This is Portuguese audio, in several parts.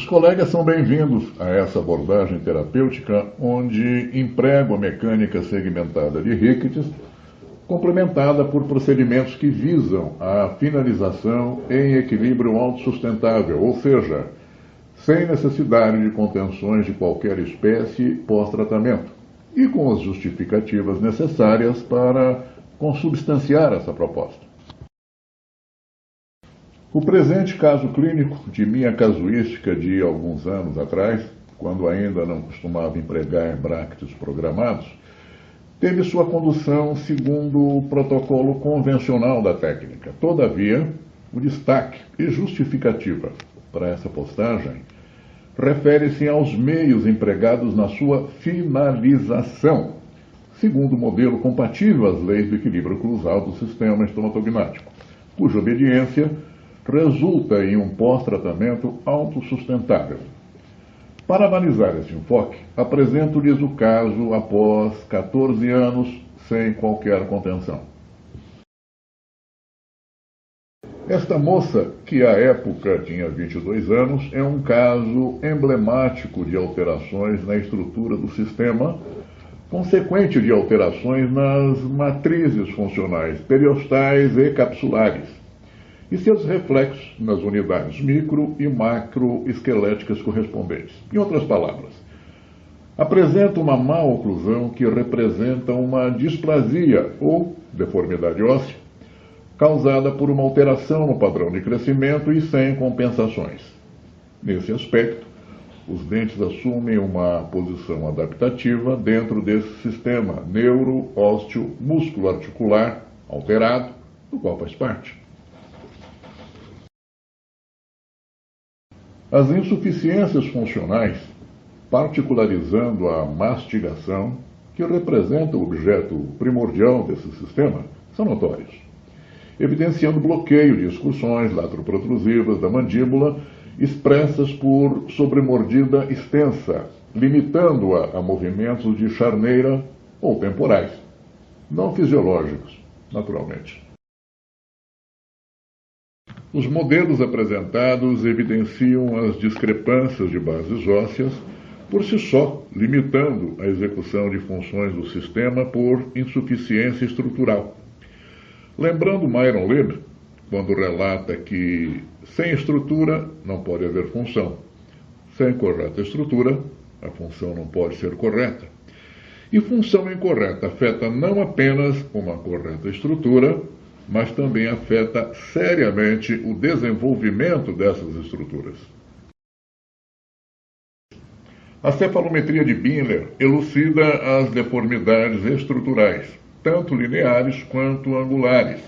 Os colegas são bem-vindos a essa abordagem terapêutica onde emprego a mecânica segmentada de Ricketts, complementada por procedimentos que visam a finalização em equilíbrio autossustentável, ou seja, sem necessidade de contenções de qualquer espécie pós-tratamento, e com as justificativas necessárias para consubstanciar essa proposta. O presente caso clínico de minha casuística de alguns anos atrás, quando ainda não costumava empregar bractes programados, teve sua condução segundo o protocolo convencional da técnica. Todavia, o destaque e justificativa para essa postagem refere-se aos meios empregados na sua finalização, segundo o modelo compatível às leis do equilíbrio cruzado do sistema estomatognático, cuja obediência resulta em um pós-tratamento autossustentável. Para analisar esse enfoque, apresento-lhes o caso após 14 anos sem qualquer contenção. Esta moça, que à época tinha 22 anos, é um caso emblemático de alterações na estrutura do sistema, consequente de alterações nas matrizes funcionais periostais e capsulares, e seus reflexos nas unidades micro e macroesqueléticas correspondentes. Em outras palavras, apresenta uma má oclusão que representa uma displasia ou deformidade óssea causada por uma alteração no padrão de crescimento e sem compensações. Nesse aspecto, os dentes assumem uma posição adaptativa dentro desse sistema neuro-ósteo-músculo-articular alterado, do qual faz parte. As insuficiências funcionais, particularizando a mastigação, que representa o objeto primordial desse sistema, são notórias, evidenciando bloqueio de excursões lateroprotrusivas da mandíbula expressas por sobremordida extensa, limitando-a a movimentos de charneira ou temporais, não fisiológicos, naturalmente. Os modelos apresentados evidenciam as discrepâncias de bases ósseas por si só, limitando a execução de funções do sistema por insuficiência estrutural. Lembrando Myron Lib, quando relata que sem estrutura não pode haver função, sem correta estrutura, a função não pode ser correta. E função incorreta afeta não apenas uma correta estrutura, mas também afeta seriamente o desenvolvimento dessas estruturas. A cefalometria de Binler elucida as deformidades estruturais, tanto lineares quanto angulares,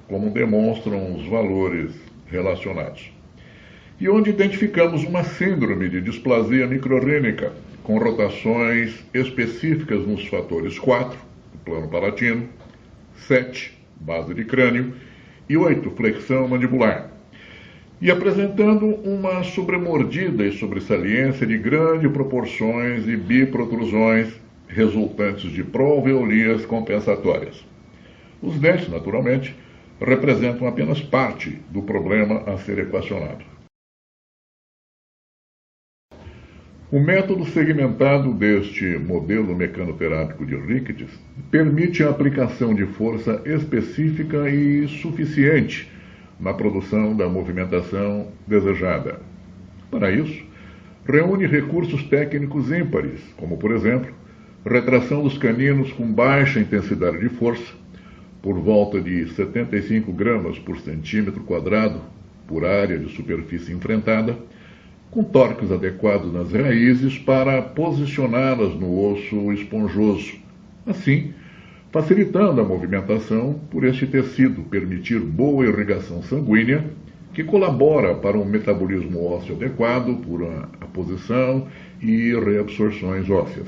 como demonstram os valores relacionados. E onde identificamos uma síndrome de displasia microrrínica, com rotações específicas nos fatores 4, o plano palatino, 7, base de crânio, e 8, flexão mandibular, e apresentando uma sobremordida e sobressalência de grandes proporções e biprotrusões resultantes de proalveolias compensatórias. Os dentes, naturalmente, representam apenas parte do problema a ser equacionado. O método segmentado deste modelo mecanoterápico de Ricketts permite a aplicação de força específica e suficiente na produção da movimentação desejada. Para isso, reúne recursos técnicos ímpares, como, por exemplo, retração dos caninos com baixa intensidade de força, por volta de 75 gramas por centímetro quadrado por área de superfície enfrentada, com torques adequados nas raízes para posicioná-las no osso esponjoso, assim facilitando a movimentação por este tecido, permitir boa irrigação sanguínea, que colabora para um metabolismo ósseo adequado por a posição e reabsorções ósseas.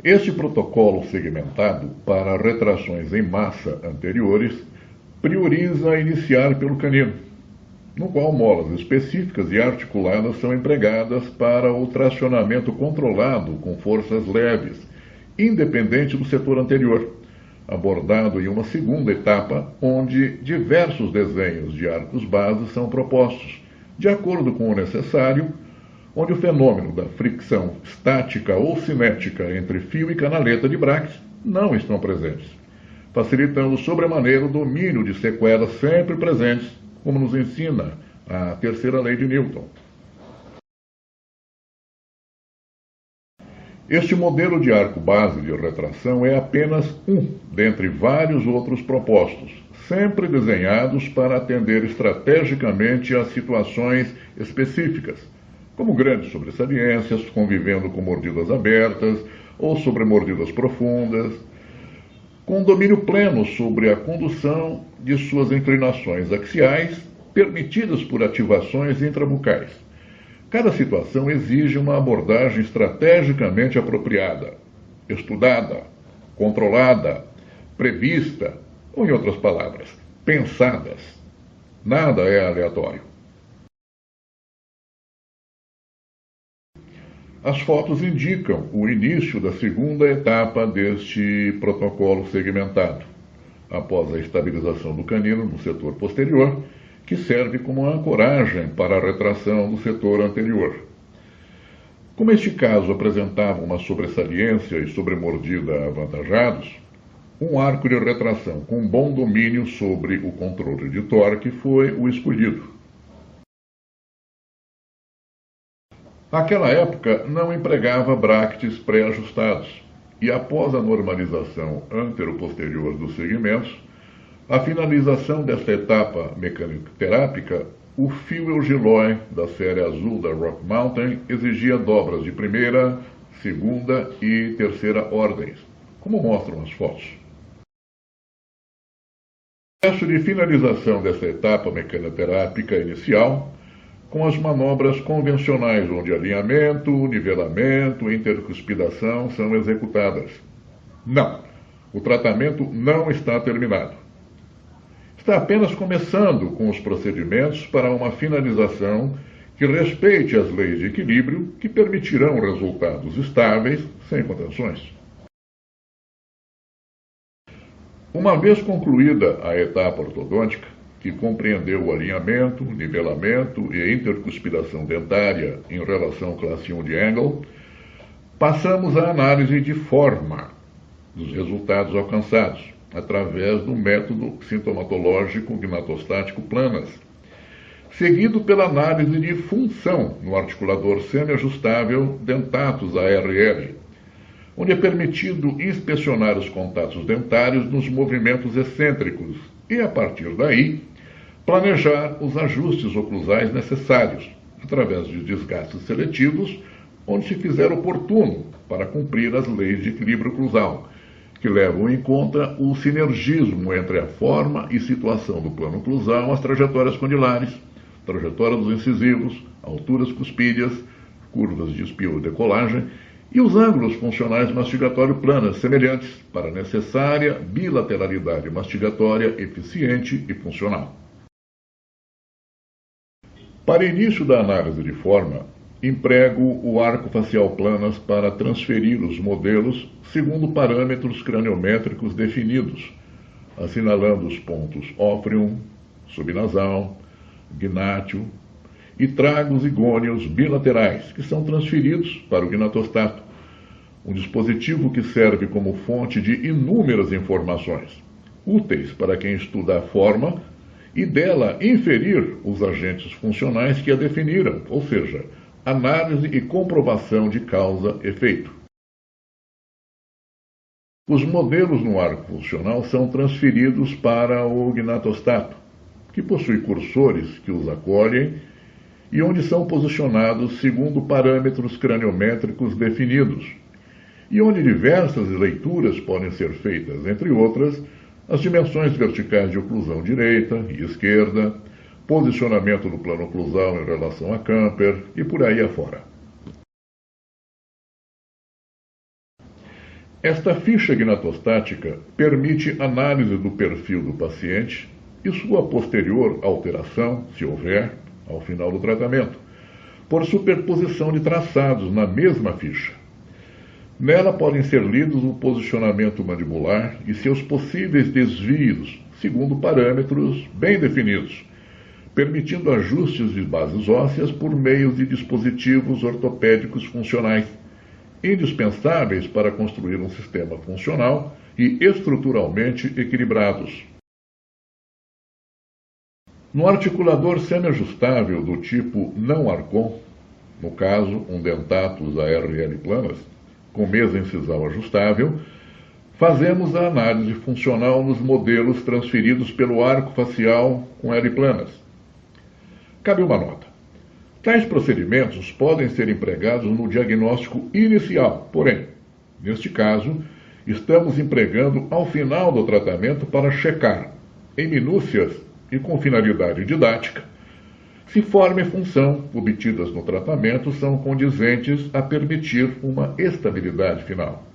Este protocolo segmentado para retrações em massa anteriores prioriza iniciar pelo canino, no qual molas específicas e articuladas são empregadas para o tracionamento controlado com forças leves, independente do setor anterior, abordado em uma segunda etapa, onde diversos desenhos de arcos base são propostos, de acordo com o necessário, onde o fenômeno da fricção estática ou cinética entre fio e canaleta de braques não estão presentes, facilitando sobremaneira o domínio de sequelas sempre presentes, como nos ensina a terceira lei de Newton. Este modelo de arco base de retração é apenas um dentre vários outros propostos, sempre desenhados para atender estrategicamente a situações específicas, como grandes sobressaliências, convivendo com mordidas abertas ou sobre mordidas profundas, com domínio pleno sobre a condução de suas inclinações axiais, permitidas por ativações intrabucais. Cada situação exige uma abordagem estrategicamente apropriada, estudada, controlada, prevista, ou, em outras palavras, pensadas. Nada é aleatório. As fotos indicam o início da segunda etapa deste protocolo segmentado, após a estabilização do canino no setor posterior, que serve como ancoragem para a retração do setor anterior. Como este caso apresentava uma sobressaliência e sobremordida avantajados, um arco de retração com bom domínio sobre o controle de torque foi o escolhido. Naquela época, não empregava bractes pré-ajustados, e após a normalização antero-posterior dos segmentos, a finalização desta etapa mecânico-terápica, o fio Eugilói da série azul da Rock Mountain exigia dobras de primeira, segunda e terceira ordens, como mostram as fotos. O processo de finalização desta etapa mecanoterápica inicial, com as manobras convencionais, onde alinhamento, nivelamento e intercuspidação são executadas. Não, o tratamento não está terminado. Está apenas começando com os procedimentos para uma finalização que respeite as leis de equilíbrio que permitirão resultados estáveis, sem contenções. Uma vez concluída a etapa ortodôntica, que compreendeu o alinhamento, nivelamento e intercuspidação dentária em relação classe 1 de Engel, passamos à análise de forma dos resultados alcançados, através do método sintomatológico gnatostático Planas, seguido pela análise de função no articulador semi-ajustável Dentatus ARL, onde é permitido inspecionar os contatos dentários nos movimentos excêntricos e, a partir daí, planejar os ajustes oclusais necessários, através de desgastes seletivos, onde se fizer oportuno para cumprir as leis de equilíbrio oclusal, que levam em conta o sinergismo entre a forma e situação do plano oclusal, as trajetórias condilares, trajetória dos incisivos, alturas cuspídeas, curvas de espio-decolagem e os ângulos funcionais mastigatório-planas semelhantes para a necessária bilateralidade mastigatória eficiente e funcional. Para início da análise de forma, emprego o arco facial Planas para transferir os modelos segundo parâmetros craniométricos definidos, assinalando os pontos ófreum, subnasal, gnátio e tragos igôneos bilaterais, que são transferidos para o gnatostato, um dispositivo que serve como fonte de inúmeras informações, úteis para quem estuda a forma e dela inferir os agentes funcionais que a definiram, ou seja, análise e comprovação de causa-efeito. Os modelos no arco funcional são transferidos para o gnatostato, que possui cursores que os acolhem e onde são posicionados segundo parâmetros craniométricos definidos, e onde diversas leituras podem ser feitas, entre outras, as dimensões verticais de oclusão direita e esquerda, posicionamento do plano oclusal em relação a Camper e por aí afora. Esta ficha gnatostática permite análise do perfil do paciente e sua posterior alteração, se houver, ao final do tratamento, por superposição de traçados na mesma ficha. Nela podem ser lidos o posicionamento mandibular e seus possíveis desvios, segundo parâmetros bem definidos, permitindo ajustes de bases ósseas por meio de dispositivos ortopédicos funcionais, indispensáveis para construir um sistema funcional e estruturalmente equilibrados. No articulador semiajustável do tipo não Arcon, no caso um Dentatus ARL Planas, com mesa incisal ajustável, fazemos a análise funcional nos modelos transferidos pelo arco facial com L planas. Cabe uma nota. Tais procedimentos podem ser empregados no diagnóstico inicial, porém, neste caso, estamos empregando ao final do tratamento para checar, em minúcias e com finalidade didática, se forma e função obtidas no tratamento são condizentes a permitir uma estabilidade final.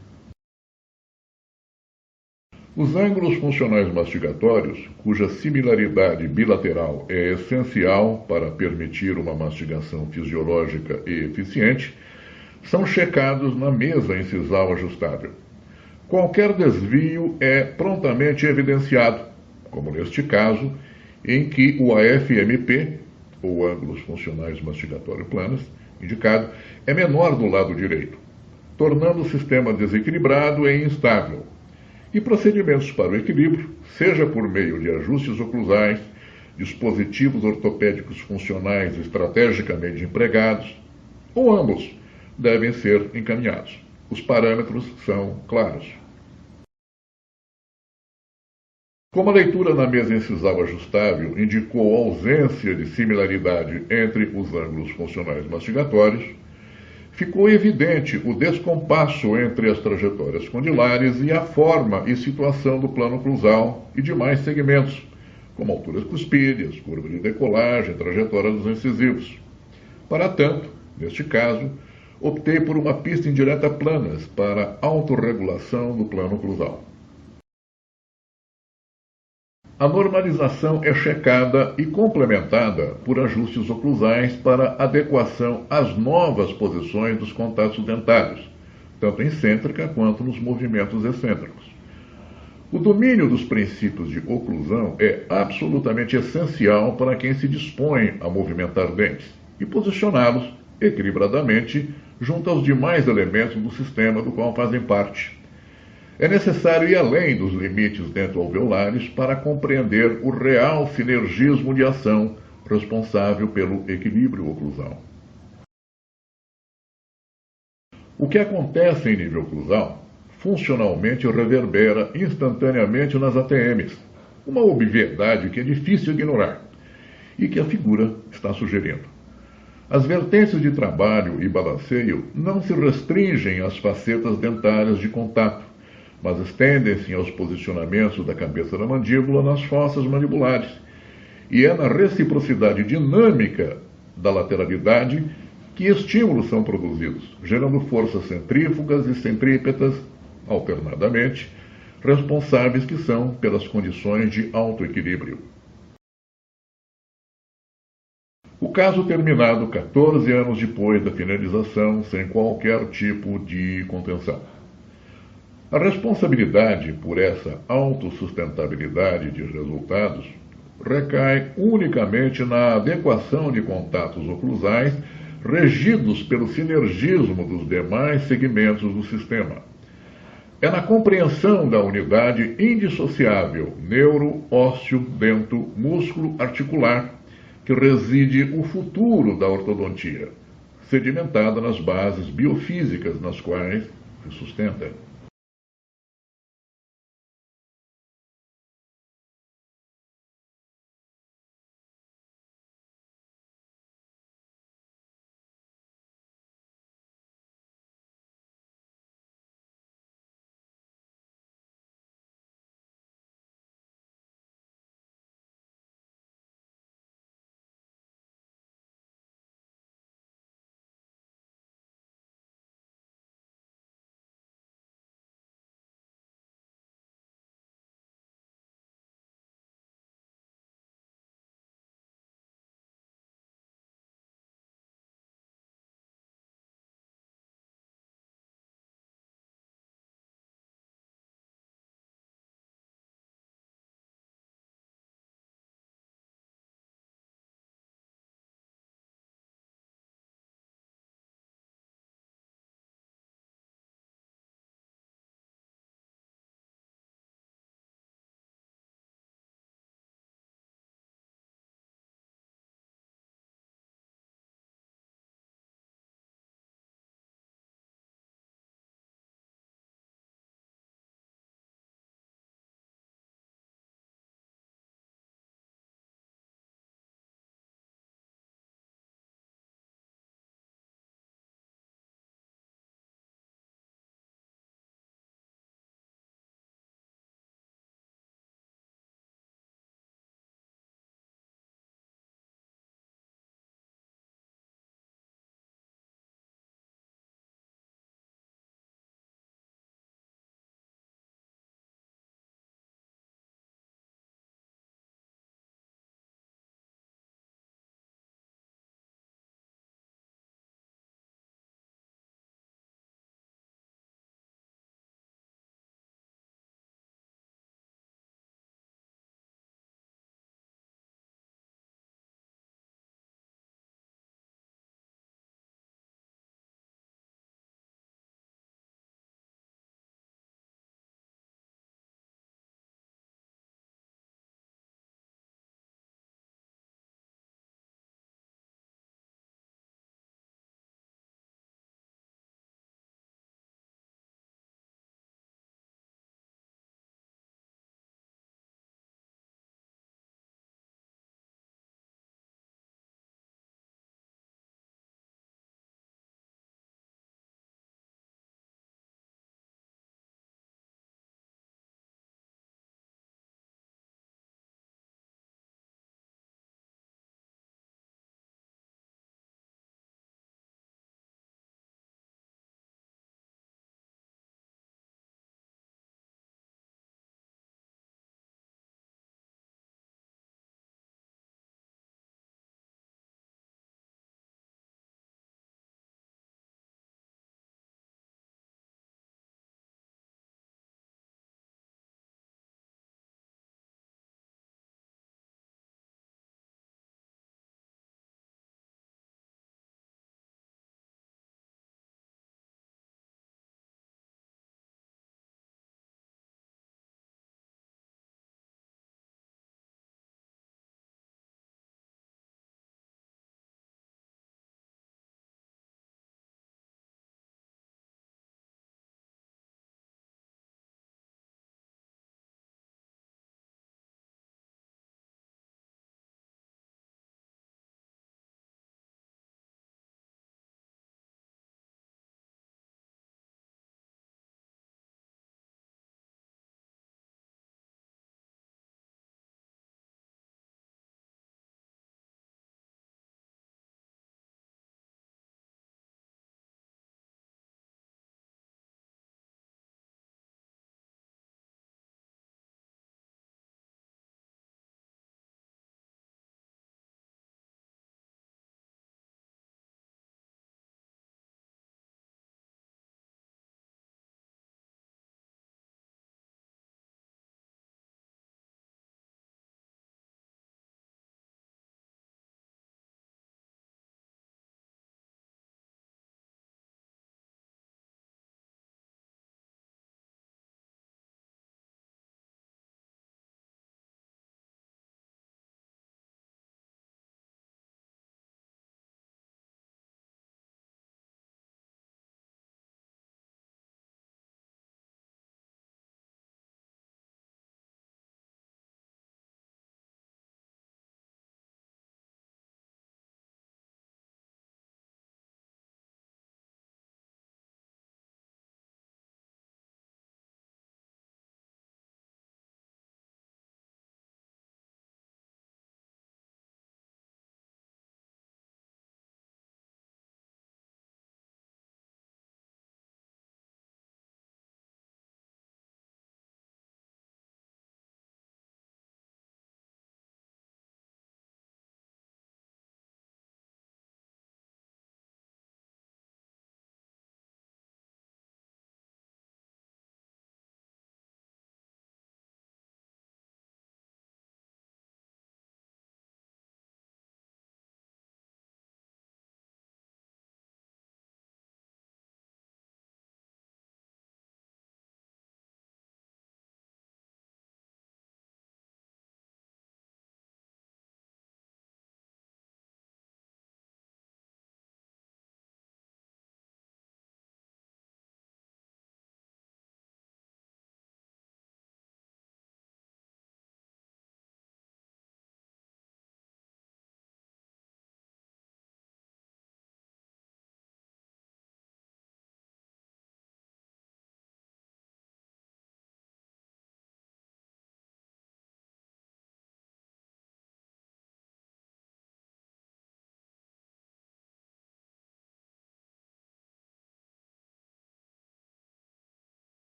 Os ângulos funcionais mastigatórios, cuja similaridade bilateral é essencial para permitir uma mastigação fisiológica e eficiente, são checados na mesa incisal ajustável. Qualquer desvio é prontamente evidenciado, como neste caso, em que o AFMP, ou ângulos funcionais mastigatórios planos, indicado, é menor do lado direito, tornando o sistema desequilibrado e instável. E procedimentos para o equilíbrio, seja por meio de ajustes oclusais, dispositivos ortopédicos funcionais estrategicamente empregados, ou ambos, devem ser encaminhados. Os parâmetros são claros. Como a leitura na mesa incisal ajustável indicou ausência de similaridade entre os ângulos funcionais mastigatórios, ficou evidente o descompasso entre as trajetórias condilares e a forma e situação do plano oclusal e demais segmentos, como alturas cuspídeas, curva de decolagem, trajetória dos incisivos. Para tanto, neste caso, optei por uma pista indireta planas para autorregulação do plano oclusal. A normalização é checada e complementada por ajustes oclusais para adequação às novas posições dos contatos dentários, tanto excêntrica quanto nos movimentos excêntricos. O domínio dos princípios de oclusão é absolutamente essencial para quem se dispõe a movimentar dentes e posicioná-los equilibradamente junto aos demais elementos do sistema do qual fazem parte. É necessário ir além dos limites dento-alveolares para compreender o real sinergismo de ação responsável pelo equilíbrio oclusal. O que acontece em nível oclusal funcionalmente reverbera instantaneamente nas ATMs, uma obviedade que é difícil ignorar e que a figura está sugerindo. As vertentes de trabalho e balanceio não se restringem às facetas dentárias de contato, mas estendem-se aos posicionamentos da cabeça da mandíbula nas fossas mandibulares, e é na reciprocidade dinâmica da lateralidade que estímulos são produzidos, gerando forças centrífugas e centrípetas, alternadamente, responsáveis que são pelas condições de autoequilíbrio. O caso terminado 14 anos depois da finalização, sem qualquer tipo de contenção. A responsabilidade por essa autossustentabilidade de resultados recai unicamente na adequação de contatos oclusais regidos pelo sinergismo dos demais segmentos do sistema. É na compreensão da unidade indissociável neuro, ósseo, dento, músculo, articular que reside o futuro da ortodontia, sedimentada nas bases biofísicas nas quais se sustenta.